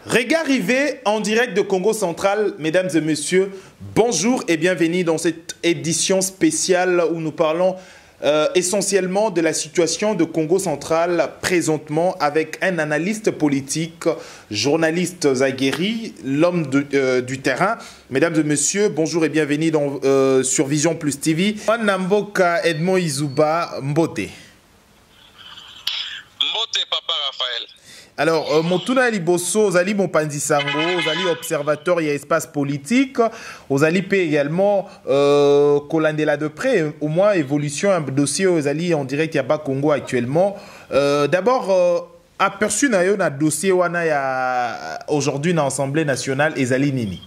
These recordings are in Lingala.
Regard arrivé en direct de Congo Central, mesdames et messieurs, bonjour et bienvenue dans cette édition spéciale où nous parlons essentiellement de la situation de Congo Central présentement avec un analyste politique, journaliste aguerri, l'homme du terrain. Mesdames et messieurs, bonjour et bienvenue sur Vision Plus TV. Namboka Edmond Izuba Mbote. Mbote Papa Raphaël. Alors, Motuna Liboso, Ozali Mopandisango, Ozali observateur et espace politique, Ozali P également Kolandela de près, au moins évolution, un dossier Ozali en direct Yaba Congo actuellement. D'abord, aperçu na yo na dossier wana ya aujourd'hui dans l'Assemblée nationale Ezali Nini.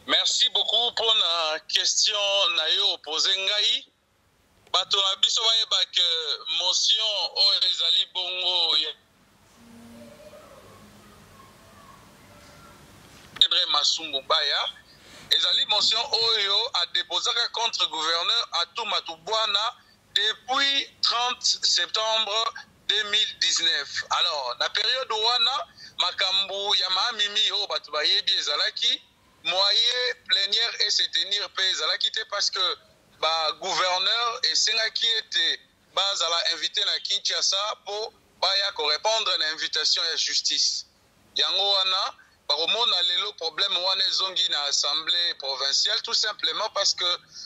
Merci beaucoup pour la question na yo posé ngai. Bato na biso bayeba ke motion oyo ezali bongo André Masumbu Baya ezali motion oyo a déposé contre gouverneur Atou Matubwana depuis 30 septembre 2019. Alors, la période wana makambu ya mamimi o bato bayebi ezalaki moyen plénière et se tenir pe ezalaki te parce que gouverneur et senga qui était bazala invité na Kinshasa pour baya répondre à l'invitation à la justice. Yango wana baromona lelo problème wana zongi na assemblée provinciale tout simplement parce que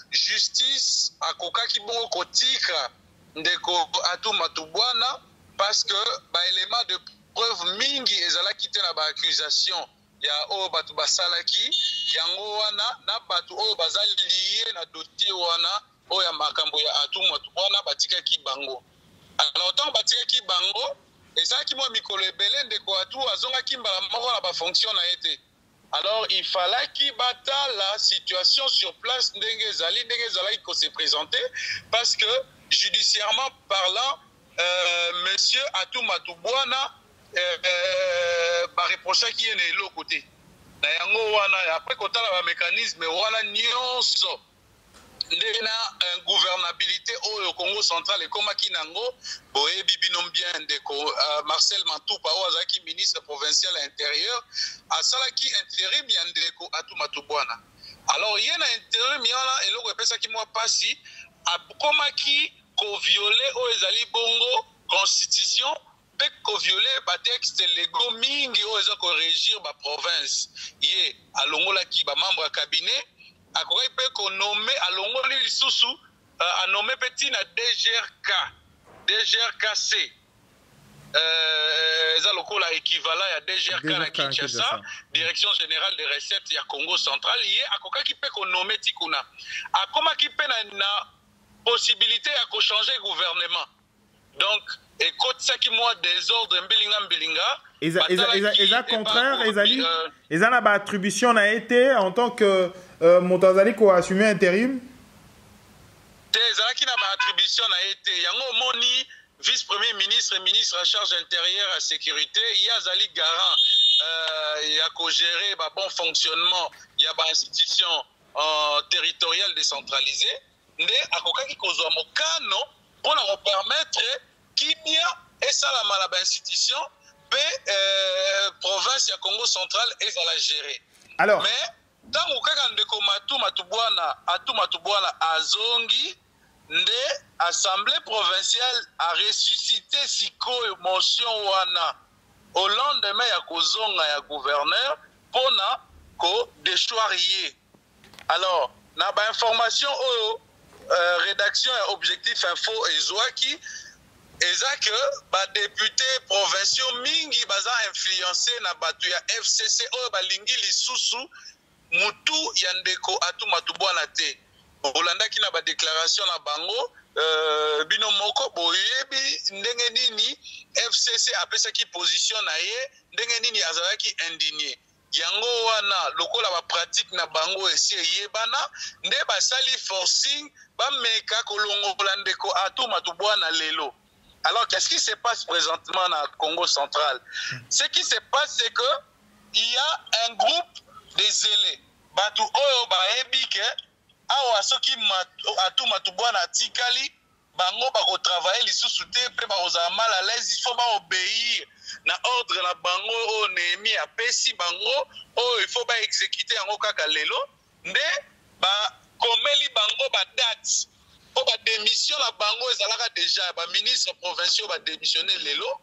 justice akoka ki bongo kotika ndeko Atou Matubwana parce que ba élément de preuve mingi ezala kité na ba accusation ya o batu basalaki yango wana na batu o bazali lié na dossier wana o ya makambo ya Atou Matubwana batika ki bango. Alors tant batika ki bango ezaki mo mikolo ebele ndeko Atou azonga ki mbala moko na ba fonction na été. Alors il fallait ki bata la situation sur place ndenge ezali ko se présenter parce que judiciairement parlant monsieur Atou Matubwana reproché qui est de l'autre côté. Après qu'on a un mécanisme, voilà nyonso une gouvernabilité au Congo central et comme qui nango boye bibinom bien de Marcel Mantoupa Ozaki ministre provincial intérieur à Salaki intérim yandeko Atou Matubwana. Alors il y a un intérim yana et l'autre pesa qui moi passi à comme qui ko violer au ezali bongo constitution peut ko violer ba texte légaux mingi o ezo ko régir ba province yé alongola ki ba membre à cabinet akoki peut ko nommer alongoli lisusu a nommer petit na DGRKC eza lokola équivalent ya DGRK na Kinshasa direction générale des recettes ya Congo central yé akoka ki peut ko nommer tikuna akoma ki peut na possibilité à ko changer gouvernement. Donc et côté ça qui moi désordre mbilinga Eza contraire eza na ba attribution na été en tant que Montazali ko assumer intérim eza qui na ba attribution na été yango moni vice-premier ministre ministre en charge intérieure à sécurité yazali garant ya ko gérer ba bon fonctionnement ya ba institution territoriale décentralisée nde akokaki kozwa mokano pour nous permettre kimia et ça la malaba institution pe province ya Congo central et ça la gérer. Alors mais tant que kaka ndeko Atou Matubwana azongi nde assemblée provinciale a ressuscité siko motion wana au lendemain ya kozonga ya gouverneur pona ko déchoirier. Alors na ba information rédaction et objectif info et Zouaki et ça que ba député provinciaux mingi baza influencé na batu ya FCC o balingi lisusu mutu ya ndeko Atou Matubwana te Olanda ki na ba déclaration na bango bino moko boyebi ndenge nini FCC apesa ki position na ye ndenge nini azalaki indigné yango wana lokola ba pratique na bango esi yebana nde basali forcing ba meka kolongola ndeko Atou Matubwana lelo. Alors qu'est-ce qui se passe présentement dans le Congo central? Ce qui se passe c'est que il y a un groupe des zélés batu oyo bayebi ke awa soki Atu Matubwana atikali bango bakotravaille lisusu te mpe bakozala mal à l'aise, il faut baobéir na ordre na bango oyo Nehemi apesi bango oyo il faut baexécute yango kaka lelo nde bakomeli bango badate po badémission na bango ezalaka déjà baministre provinciaux badémissionne lelo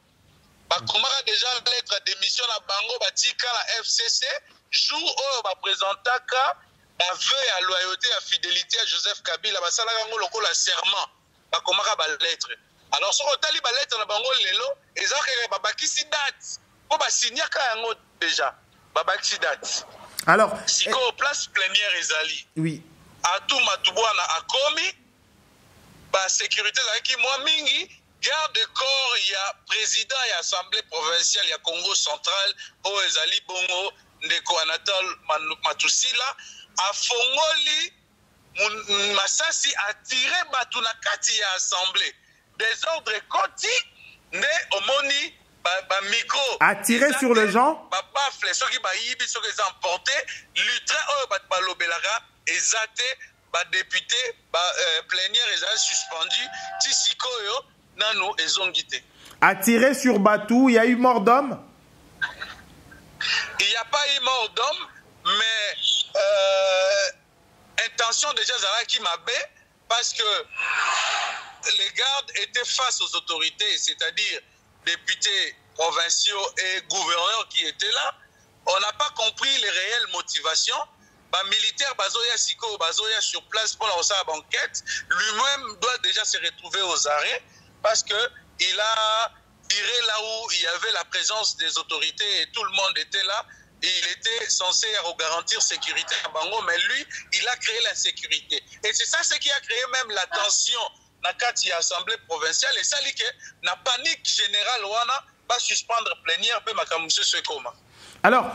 bakomaka déjà lettre de démission na bango batika la FCC jour oyo baprésentaka baveu ya loyauté ya fidélité à Joseph Kabila basalaka yango lokola serment bakomaka balettre. Alors soki otali balettre na bango lelo ezalaka babakisi date po basignaka yango déjà babakisi date. Alors sikoyo place plénière ezali oui Atu Matubwana akomi basécurité ezalaki mwa mingi garde corps ya président ya assemblée provinciale ya Congo central oyo ezali bongo ndeko Anatole Matusila afongoli masasi atire batu na kati ya assemblée désordre koti nde omoni ba micro attiré sur les gens ba bafle soki ba yibi soki les emporté lutre oyo bat balobelaka ezate ba député ba plénière ezali suspendu ti sikoyo nanu ezongite attiré sur Batou, il y a eu mort d'homme? Il n'y a pas eu mort d'homme, mais intention déjà Zara qui m'a bé parce que les gardes étaient face aux autorités, c'est-à-dire députés provinciaux et gouverneurs qui étaient là. On n'a pas compris les réelles motivations. Militaire Bazoya Siko, Bazoya sur place pour la banquette, lui-même doit déjà se retrouver aux arrêts parce que il a tiré là où il y avait la présence des autorités et tout le monde était là. Il était censé garantir sécurité à Bango, mais lui, il a créé l'insécurité. Et c'est ça ce qui a créé même la tension dans l'Assemblée provinciale. Et ça dit que la panique générale, Wana va suspendre plénière, peut m'accommoder ce coma. Alors,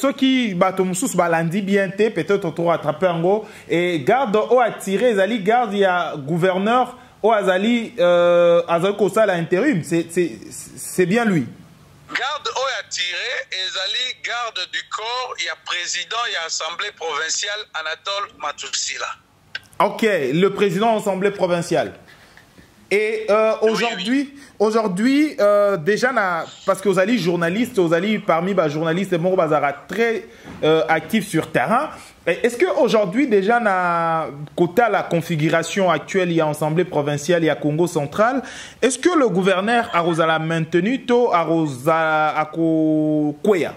ceux qui batomoussous balandi bien té peut-être autour attraper en gros et garde au attiré, Zali garde il y a gouverneur au Azali Azali Kosa l'intérim, c'est bien lui. Garde au attiré, Zali garde du corps, il y a président, il y a assemblée provinciale Anatole Matusila. Ok, le président assemblée provinciale. Et aujourd'hui, oui. Déjà, parce que vous allez journaliste, vous allez parmi les journalistes, bon, bazara très actifs sur terrain. Est-ce qu'aujourd'hui, déjà, côté à la configuration actuelle, il y a Assemblée provinciale, il y a Congo central, est-ce que le gouverneur a maintenu tout à Kwea?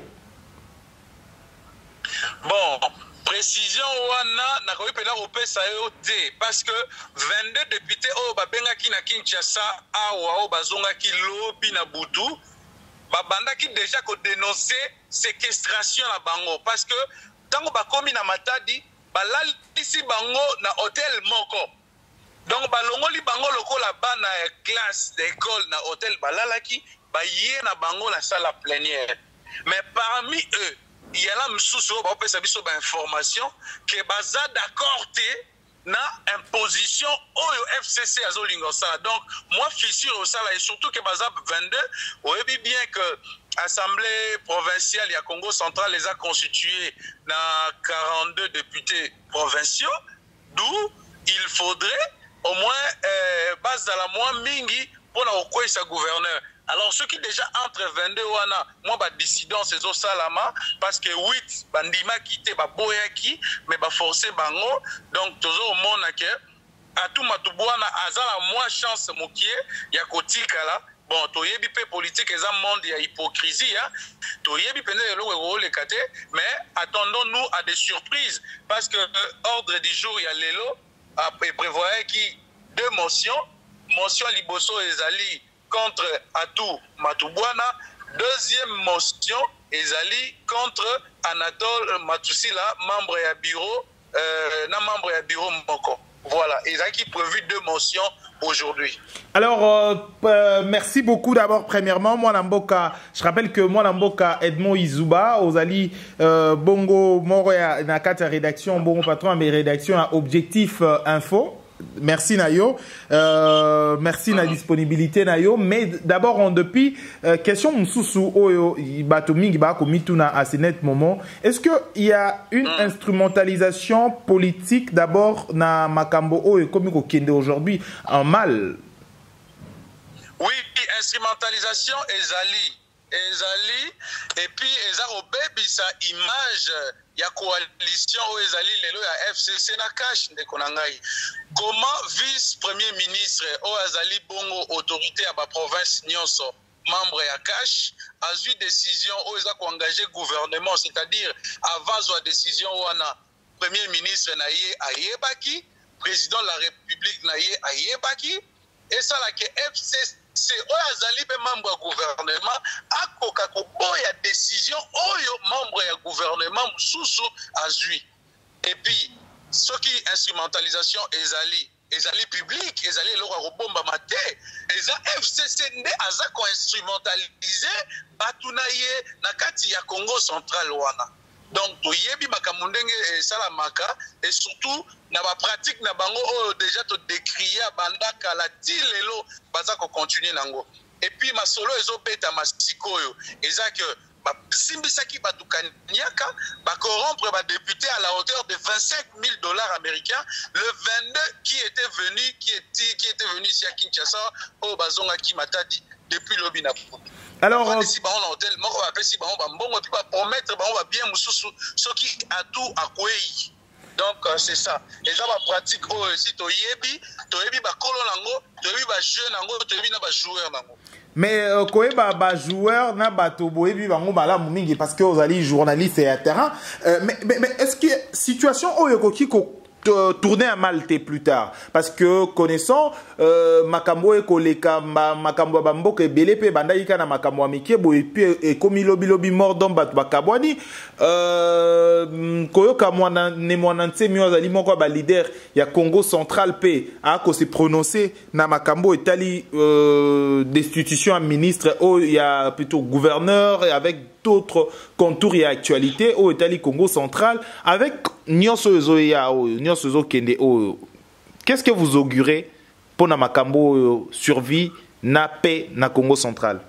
Bon. Précision wana na koyi pena opesa yo te parce que 22 députés o babengaki na Kinshasa awa o bazongaki lobi na butu babandaki déjà ko dénoncer séquestration na bango parce que tango bakomi na Matadi balalisi bango na hôtel moko donc balongoli bango lokola bana classe d'école na hôtel balalaki baye na bango na salle plénière mais parmi eux il y a là information que baza d'accord na imposition au FCC azolingosa. Donc moi fissure au sala et surtout que baza 22 on dit bien que assemblée provinciale ya Congo central les a constitués na 42 députés provinciaux d'où il faudrait au moins base à la moins mingi pour na okwesa gouverneur. Alors, ceux qui déjà entre 22 wana, moi, bah, dissident, c'est au salama, parce que 8, bandima quitté, bah, boyaki, mais bah, forcé bango. Donc, toujours au monde, que, Atu Matubwana, azala moins chance, mokié, ya kotika là. Bon, toyebi pe politique, et monde, il y a hypocrisie, hein. Toyebi pene le kate, mais attendons-nous à des surprises, parce que, ordre du jour, il y a l'élo, après, prévoyait qui, deux motions, motion liboso et zali, contre Atu Matubwana, deuxième motion ezali contre Anatole Matusila, membre ya bureau Moko. Voilà, ezali qui prévu deux motions aujourd'hui. Alors, merci beaucoup d'abord. Premièrement, moi Namboka, je rappelle que moi Namboka Edmond Izuba, Ozali Bongo Moro Nakata rédaction, Bongo patron à mes rédactions à Objectif Info. merci Nayo, merci na disponibilité Nayo, mais d'abord on depuis question Moussoussou Oyo Batomingi ba komituna à cet moment, est-ce que il y a une instrumentalisation politique d'abord na makambo Oyo comme ko kende aujourd'hui en mal? Oui, instrumentalisation ezali et puis eza obebisa image ya coalition o ezali lelo ya FCC na cash ndeko na ngai. Comment vice premier ministre o azali bongo autorité ya ba province nyonso membre ya cash a eu décision o eza ko engager gouvernement, c'est-à-dire avant la décision wana premier ministre na ye ayebaki, président de la république na ye ayebaki, et ça la que FCC c'est Oazali membre du gouvernement a koka koboya décision oyo membre du gouvernement sous azui. Et puis ce qui instrumentalisation ezali public, ezali loko bomba maté, eza FCC nde aza ko instrumentaliser batunaye na kati ya Congo central wana. Donc to yebi makamundenge salamaka et surtout na ba pratique na bango oh, déjà to décrier bandaka la tilelo baza ko continuer nango. Et puis masolo ezo beta masikoyo eza que ba simbisaki batukaniaka ba corrompre ba député à la hauteur de $25,000 américains, le 22 qui était venu ici à Kinshasa au bazonga ki matadi depuis l'obina. Alors, si on a hôtel, on va si on va promettre, on va bien moussousou, ce qui a tout à quoi. Donc c'est ça. Et ça va pratique aussi to yebi ba kolonango, to yebi ba jeune nango, to yebi na ba joueur nango. Mais koé ba joueur na ba to boyebi bango bala mumingi parce que vous allez journaliste et à terrain. Mais est-ce que situation oyokoki ko tourner à Malte plus tard parce que connaissant makambo e koleka makambo bambo ke belepe bandayika na makambo amike bo et puis comme lobi mort dans bat bakabwani koyoka mwana ne mwana ntemi ozali moko ba leader ya Congo central pe a ko se prononcer na makambo etali destitution à ministre o ya plutôt gouverneur et avec d'autres contours et actualités au Italie Congo central avec Nyonso ya Nyonso Kende. Qu'est-ce que vous augurez pour na makambo survie na paix na Congo central?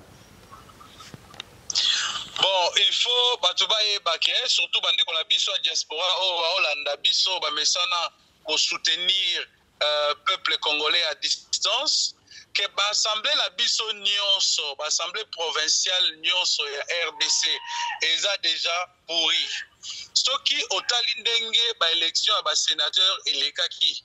Bon, il faut batubaye baké surtout bande ko la biso diaspora o Hollanda biso ba mesana pour soutenir peuple congolais à distance. Que l'Assemblée la biso nyonso, l'Assemblée provinciale nyonso ya RDC eza déjà pourri. Ce qui au talindenge ba élection à ba sénateur elekaki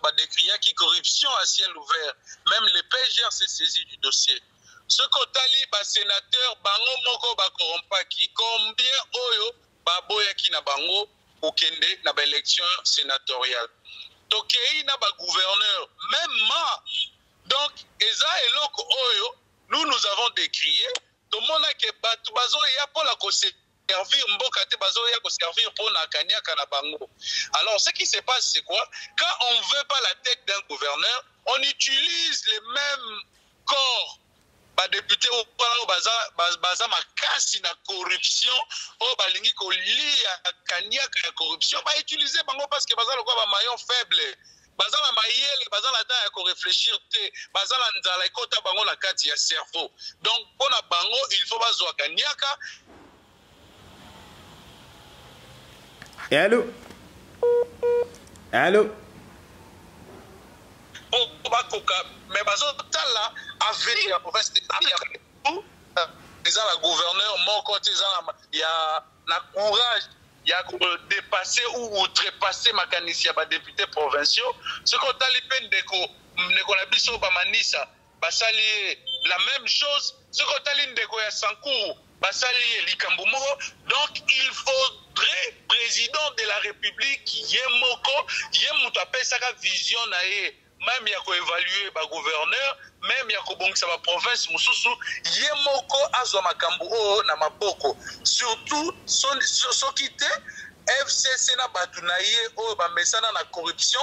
ba décrire qui corruption à ciel ouvert. Même le PGR s'est saisi du dossier. Ce qu'au tali ba sénateur bango moko ba corrompaki combien oyo ba boyaki na bango okende na ba élection sénatoriale. Tokei na ba gouverneur même donc, Eza et Loko Oyo, nous avons décrié, tout le monde a que Bazo ya pour la servir Mbokate Bazo ya ko servir pour Nakania Kanabango. Alors, ce qui se passe, c'est quoi? Quand on ne veut pas la tête d'un gouverneur, on utilise les mêmes corps. Ba député au baza makasi na corruption o balingi ko lia Kania ka corruption ba utiliser bango parce que baza lokwa ba maillon faible. Bazala mayele, bazala da ya ko réfléchir te, bazala nzala ekota bango na kati ya cerveau. Donc pona bango il faut bazwa kaniaka. Allô? Allô? Oh bakoka, mais bazo tala avec la province de Tamiya. Ezala gouverneur mon côté ya na courage. Il y a dépassé ou outrepasser ma canisia ba députés provinciaux. Ce qu'on a l'ipène de la biso bamanisa, basali la même chose. Ce qu'on a l'indeko ya Sankourou, basali Likambumoro. Donc il faudrait président de la République yemoko yemuto appelle ça vision nae. Même yako évaluer ba gouverneur, même yako bongisa ba province mususu yemoko azwa makambu o na maboko. Surtout so kité FCC na batunaye o ba mesana na corruption.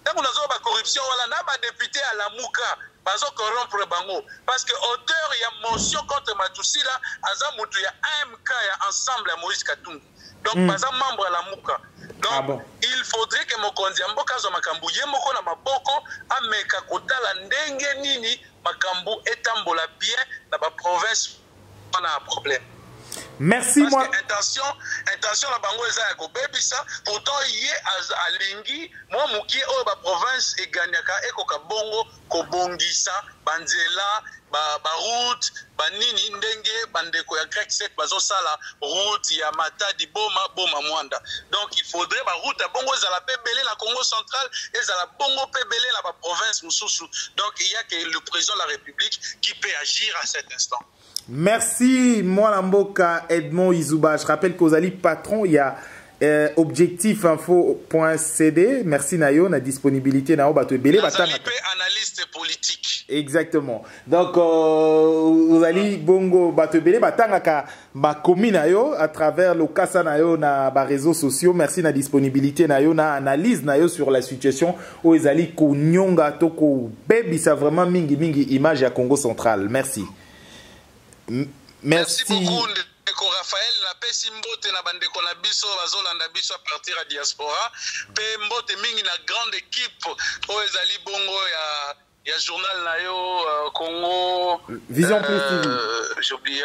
Tant on a ba corruption wala na ba député à la Mouka bazo corrompre bango parce que auteur ya motion contre Matusila aza mutu ya AMK ya ensemble ya Moïse Katumbi. Donc baza membre à la Mouka. Donc, bon. il faudrait que mokonzi ya mboka azwa makambo ye moko na maboko ameka kotala ndenge nini makambo etambola bien na ba province na problème. Merci. Parce Moi que intention la bango eza ya kobebisa, pourtant ye alingi mwa mukie oyo ba province eganyaka ekoka bongo kobongisa banzela ba route banini ndenge bandeko ya grec 7 bazosala route ya Matadi boma Mwanda. Donc il faudrait ba route ya bongo ezala pebele na Congo central, ezala bongo pebele na ba province mususu. Donc il y a que le président de la République qui peut agir à cet instant. Merci, moi Lamboka Edmond Izuba. Je rappelle qu'aux Ali patron, il y a objectifinfo.cd. Merci Nayo, la disponibilité Nayo Bato Belé analyste politique. Exactement. Donc aux Ali Bongo Bato Belé Batangaka Bakomi Nayo à travers le Kassa Nayo na ba réseaux sociaux. Merci la disponibilité Nayo na analyse Nayo sur la situation aux Ali Konyonga Toko Baby ça vraiment mingi image à Congo central. Merci. Merci beaucoup Ndeko Raphaël na pesi mbote na bandeko na biso bazolanda biso à partir à diaspora pe mbote mingi na grande équipe o ezali bongo ya journal na yo Congo Vision Plus TV. J'ai oublié.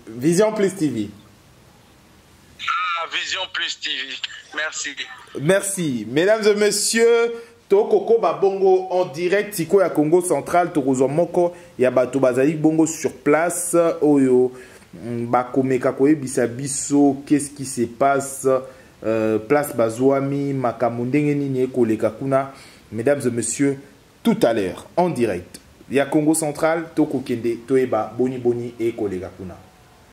Vision Plus TV. Vision Plus TV. Merci. Merci mesdames et messieurs. Tokoko Babongo en direct Tiko ya Congo central Tokozo Moko ya bato bazali bongo sur place oyo bakomeka koyebisa biso qu'est-ce qui se passe place Bazwami makamundenge nini ekoleka kuna mesdames et messieurs tout à l'heure en direct ya Congo central Toko Kende Toeba Boni et ekoleka kuna.